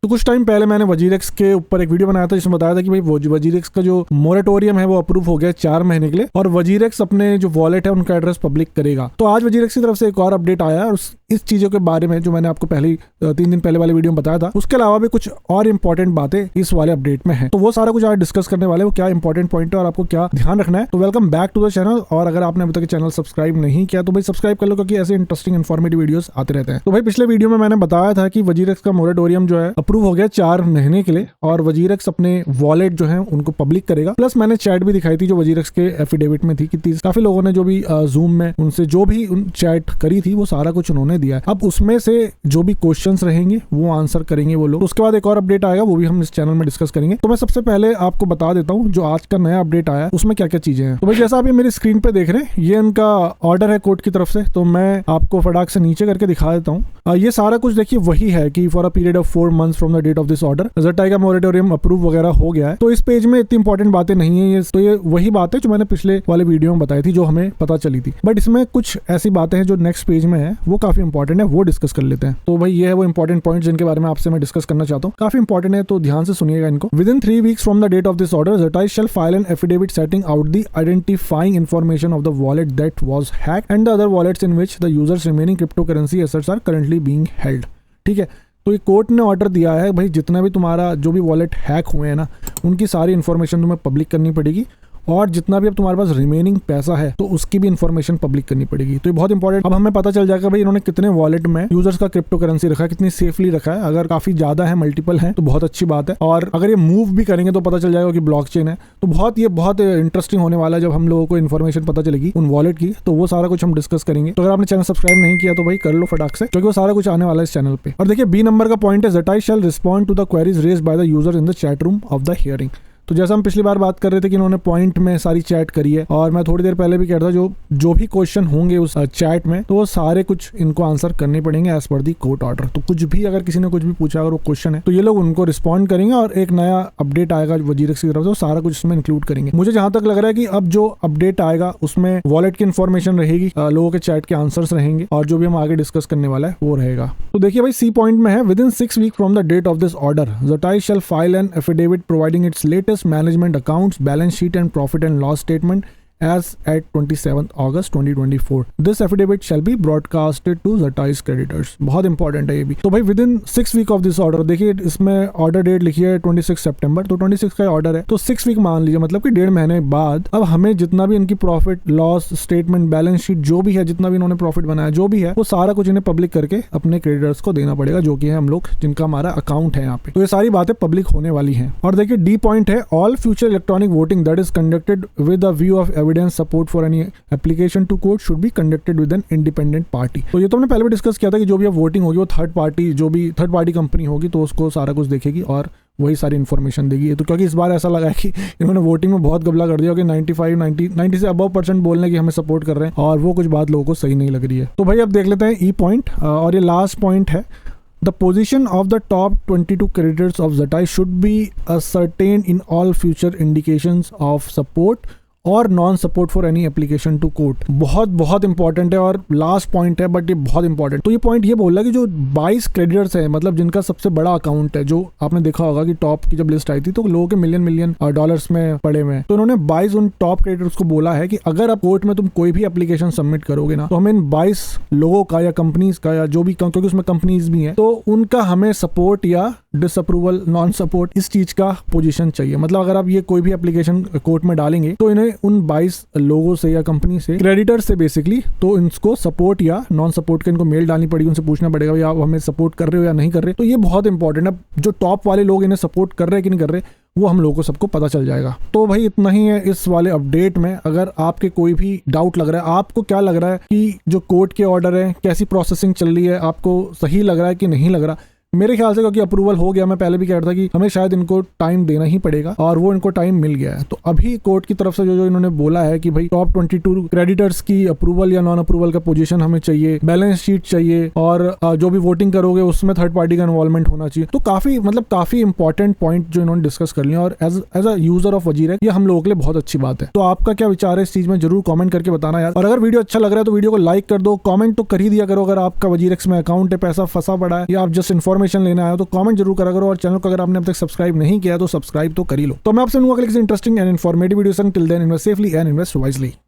तो कुछ टाइम पहले मैंने वजीरेक्स के ऊपर एक वीडियो बनाया था जिसमें बताया था कि भाई वजीरेक्स का जो मोरेटोरियम है वो अप्रूव हो गया 4 महीने के लिए और वजीरेक्स अपने जो वॉलेट है उनका एड्रेस पब्लिक करेगा। तो आज वजीरेक्स की तरफ से एक और अपडेट आया है इस चीजों के बारे में जो मैंने आपको पहले 3 दिन पहले वाले वीडियो में बताया था। उसके अलावा भी कुछ और इंपॉर्टेंट बातें इस वाले अपडेट में है, तो वो सारा कुछ आज डिस्कस करने वाले वो क्या इंपॉर्टेंट पॉइंट है और आपको क्या ध्यान रखना है। तो welcome back to the channel, और अगर आपने अभी तक चैनल सब्सक्राइब नहीं किया तो भाई सब्सक्राइब कर लो क्योंकि ऐसे इंटरेस्टिंग इन्फॉर्मेटिव वीडियोस आते रहते हैं। तो भाई पिछले वीडियो में मैंने बताया था कि वजीरेक्स का मोरेटोरियम जो है अप्रूव हो गया 4 महीने के लिए और वजीरेक्स अपने वॉलेट जो है उनको पब्लिक करेगा। प्लस मैंने चैट भी दिखाई थी जो वजीरेक्स के एफिडेविट में थी कि काफी लोगों ने जो भी जूम में उनसे जो भी चैट करी थी वो सारा कुछ उन्होंने दिया है। अब उसमें से जो भी क्वेश्चंस रहेंगे वो आंसर करेंगे वो लोग। उसके बाद एक और अपडेट आएगा वो भी हम इस चैनल में डिस्कस करेंगे। तो मैं सबसे पहले आपको बता देता हूँ जो आज का नया अपडेट आया उसमें क्या क्या चीजें हैं। तो भाई जैसा आप ये मेरी स्क्रीन पे देख रहे हैं ये उनका ऑर्डर है कोर्ट की तरफ से, तो मैं आपको फटाक से नीचे करके दिखा देता हूँ। ये सारा कुछ देखिए वही है कि for a period of 4 months from the date of this order Zettai का मोरेटोरियम अप्रूव वगैरह हो गया है। तो इस पेज में इतनी इंपॉर्टेंट बातें नहीं है, ये वही बात है जो मैंने पिछले वाले वीडियो में बताई थी जो हमें पता चली थी, बट इसमें कुछ ऐसी बातें हैं जो नेक्स्ट पेज में है वो काफी इंपॉर्टेंट है, वो डिस्कस कर लेते हैं। तो भाई ये है वो इंपॉर्टेंट पॉइंट जिनके बारे में आपसे मैं डिस्कस करना चाहता हूँ, काफी इंपॉर्टेंट है तो ध्यान से सुनिएगा इनको। Within 3 weeks from the date of this order Zettai shall file an affidavit setting out the identifying information of the wallet that was hacked and the other wallets in which the users remaining crypto currency assets are currently being held. ठीक है, तो ये court ने order दिया है भाई जितना भी तुम्हारा जो भी वॉलेट हैक हुए हैं ना उनकी सारी इन्फॉर्मेशन तुम्हें पब्लिक करनी पड़ेगी और जितना भी अब तुम्हारे पास रिमेनिंग पैसा है तो उसकी भी इन्फॉर्मेशन पब्लिक करनी पड़ेगी। तो ये बहुत इंपॉर्टेंट, अब हमें पता चल जाएगा भाई इन्होंने कितने वॉलेट में यूजर्स का क्रिप्टो करेंसी रखा है, कितनी सेफली रखा है। अगर काफी ज्यादा है, मल्टीपल है तो बहुत अच्छी बात है, और अगर ये मूव भी करेंगे तो पता चल जाएगा कि ब्लॉकचेन है। तो बहुत इंटरेस्टिंग होने वाला है जब हम लोगों को इन्फॉर्मेशन पता चलेगी उन वॉलेट की, तो वो सारा कुछ हम डिस्कस करेंगे। तो अगर आपने चैनल सब्सक्राइब नहीं किया तो भाई कर लो फटाक से, क्योंकि वो सारा कुछ आने वाला है इस चैनल पे। और देखिए बी नंबर का पॉइंट है Zettai shall respond to the queries raised by the user in the chat room of the hearing. तो जैसा हम पिछली बार बात कर रहे थे कि इन्होंने पॉइंट में सारी चैट करी है, और मैं थोड़ी देर पहले भी कह रहा था जो भी क्वेश्चन होंगे उस चैट में तो वो सारे कुछ इनको आंसर करने पड़ेंगे एज पर दी कोर्ट ऑर्डर। तो कुछ भी अगर किसी ने कुछ भी पूछा अगर वो क्वेश्चन है तो ये लोग उनको रिस्पॉन्ड करेंगे और एक नया अपडेट आएगा वजीरेक्स की तरफ से, वो सारा कुछ इसमें इंक्लूड करेंगे। मुझे जहां तक लग रहा है कि अब जो अपडेट आएगा उसमें वॉलेट की इन्फॉर्मेशन रहेगी, लोगों के चैट के आंसर्स रहेंगे और जो भी हम आगे डिस्कस करने वाला है वो रहेगा। तो देखिए भाई सी पॉइंट में है within 6 weeks from the date of this order Zettai shall file an affidavit providing its latest management account, balance sheet and profit and loss statement as at 27th August 2024. This affidavit shall be broadcasted to Zetai's creditors. बहुत important है ये भी। तो भाई with in 6 week of this order, देखिए इसमें order date लिखी है 26 सितंबर, तो 26 का ऑर्डर है तो 6 week मान लीजिए, मतलब कि 1.5 महीने बाद अब हमें जितना भी इनकी profit loss statement balance sheet जो भी है, जितना भी इन्होंने प्रॉफिट बनाया जो भी है वो सारा कुछ इन्हें पब्लिक करके अपने क्रेडिटर्स को देना पड़ेगा, जो कि है हम लोग जिनका हमारा अकाउंट है यहाँ पे। तो ये सारी बातें पब्लिक होने वाली है। और देखिए डी पॉइंट है all future electronic voting that is conducted with a view of evidence support for any application to court should be conducted with an independent party. तो ये तो हमने पहले भी डिस्कस किया था कि जो भी अब वोटिंग होगी वो थर्ड पार्टी कंपनी होगी तो उसको सारा कुछ देखेगी और वही सारी इन्फॉर्मेशन देगी। तो क्योंकि इस बार ऐसा लगा है कि इन्होंने वोटिंग में बहुत गबला कर दिया कि 90 से अबव % बोलने की हमें सपोर्ट कर रहे हैं और वो कुछ बात लोगों को सही नहीं लग रही है। तो भाई अब देख लेते हैं ई पॉइंट, और ये लास्ट पॉइंट है The position of the top 22 creditors of Zettai should be ascertained in all future indications of support और non support for any application to court. बहुत इंपॉर्टेंट है और लास्ट पॉइंट है, बट ये बहुत इंपॉर्टेंट। तो ये पॉइंट ये बोल रहा है कि जो 22 क्रेडिटर्स हैं, मतलब जिनका सबसे बड़ा अकाउंट है, जो आपने देखा होगा कि टॉप की जब लिस्ट आई थी तो लोगों के मिलियन डॉलर्स में पड़े हुए हैं, तो इन्होंने 22 उन टॉप क्रेडिटर्स को बोला है कि अगर आप कोर्ट में तुम कोई भी एप्लीकेशन सबमिट करोगे ना तो हमें इन 22 लोगों का या कंपनीज का या जो भी, क्योंकि उसमें कंपनीज भी हैं, तो उनका हमें सपोर्ट या डिसअप्रूवल नॉन सपोर्ट इस चीज का पोजीशन चाहिए। मतलब अगर आप ये कोई भी एप्लीकेशन कोर्ट में डालेंगे तो इन्हें उन 22 लोगों से या कंपनी से, क्रेडिटर से बेसिकली, तो इनको सपोर्ट या नॉन सपोर्ट के इनको मेल डालनी पड़ेगी, उनसे पूछना पड़ेगा भाई आप हमें सपोर्ट कर रहे हो या नहीं कर रहे। तो ये बहुत इंपॉर्टेंट है, जो टॉप वाले लोग इन्हें सपोर्ट कर रहे हैं कि नहीं कर रहे वो हम लोगों को सबको पता चल जाएगा। तो भाई इतना ही है इस वाले अपडेट में। अगर आपके कोई भी डाउट लग रहा है, आपको क्या लग रहा है कि जो कोर्ट के ऑर्डर है कैसी प्रोसेसिंग चल रही है, आपको सही लग रहा है कि नहीं लग रहा, मेरे ख्याल से क्योंकि अप्रूवल हो गया, मैं पहले भी कह रहा था कि हमें शायद इनको टाइम देना ही पड़ेगा और वो इनको टाइम मिल गया है। तो अभी कोर्ट की तरफ से जो इन्होंने बोला है कि भाई टॉप 22 क्रेडिटर्स की अप्रूवल या नॉन अप्रूवल का पोजीशन हमें चाहिए, बैलेंस शीट चाहिए और जो भी वोटिंग करोगे उसमें थर्ड पार्टी का इन्वॉल्वमेंट होना चाहिए। तो काफी इंपॉर्टेंट पॉइंट जो इन्होंने डिस्कस कर लिया और as a user of WazirX ये हम लोगों के लिए बहुत अच्छी बात है। तो आपका क्या विचार है इस चीज में जरूर कॉमेंट करके बताना यार। और अगर वीडियो अच्छा लग रहा है तो वीडियो को लाइक कर दो, कॉमेंट तो कर ही दिया करो अगर आपका वजीरेक्स में अकाउंट है, पैसा फंसा पड़ा है या आप जस्ट इन्फॉर्म इन्फॉर्मेशन लेना आया तो कमेंट जरूर करा करो, और चैनल को अगर आपने अब तक सब्सक्राइब नहीं किया तो सब्सक्राइब तो कर ही लो। तो मैं आपसे मिलूंगा किसी इंटरेस्टिंग एंड इन्फॉर्मेटिव वीडियो संग। Till then invest safely and invest wisely.